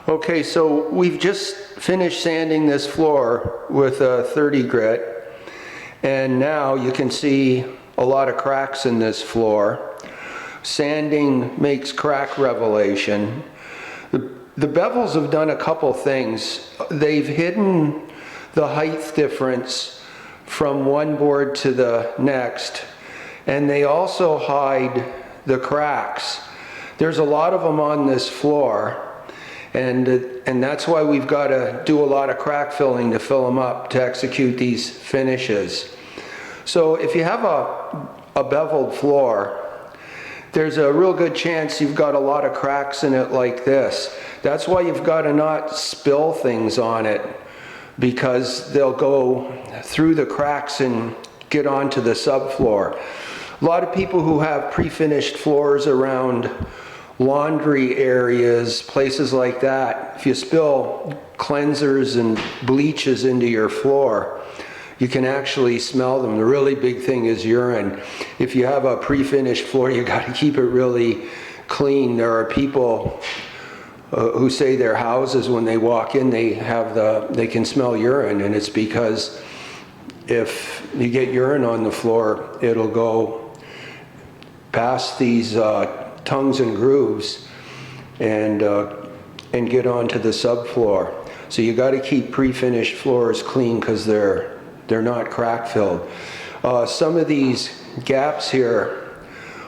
Okay, so we've just finished sanding this floor with a 30 grit, and now you can see a lot of cracks in this floor. Sanding makes crack revelation. The bevels have done a couple things. They've hidden the height difference from one board to the next, and they also hide the cracks. There's a lot of them on this floor. And that's why we've got to do a lot of crack filling to fill them up to execute these finishes. So if you have a beveled floor, there's a real good chance you've got a lot of cracks in it like this. That's why you've got to not spill things on it, because they'll go through the cracks and get onto the subfloor. A lot of people who have pre-finished floors around laundry areas, places like that, if you spill cleansers and bleaches into your floor, you can actually smell them. The really big thing is urine. If you have a pre-finished floor, you got to keep it really clean. There are people who say their houses, when they walk in, they can smell urine, and it's because if you get urine on the floor, it'll go past these tongues and grooves and get onto the subfloor. So you got to keep pre-finished floors clean because they're not crack filled. Some of these gaps here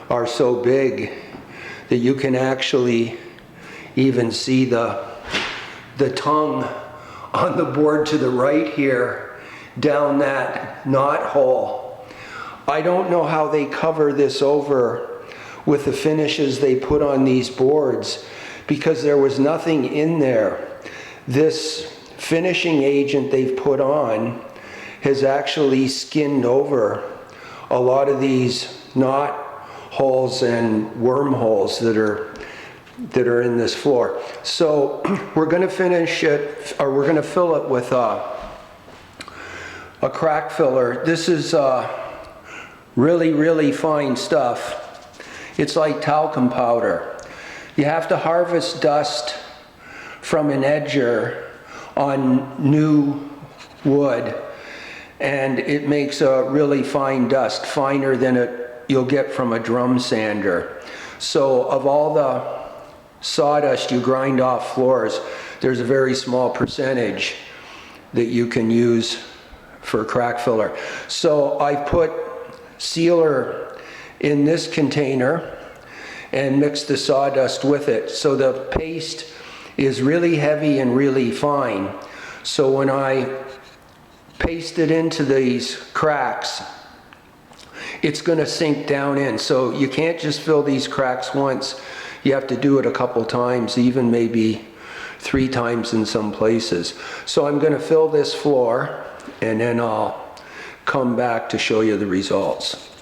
are so big that you can actually even see the tongue on the board to the right here down that knot hole. I don't know how they cover this over with the finishes they put on these boards, because there was nothing in there. This finishing agent they've put on has actually skinned over a lot of these knot holes and wormholes that are in this floor. So we're going to finish it, or we're going to fill it with a crack filler. This is really, really fine stuff. It's like talcum powder. You have to harvest dust from an edger on new wood, and it makes a really fine dust, finer than you'll get from a drum sander. So of all the sawdust you grind off floors, there's a very small percentage that you can use for crack filler. So I put sealer in this container and mix the sawdust with it. So the paste is really heavy and really fine. So when I paste it into these cracks, it's going to sink down in. So you can't just fill these cracks once. You have to do it a couple times, even maybe 3 times in some places. So I'm going to fill this floor, and then I'll come back to show you the results.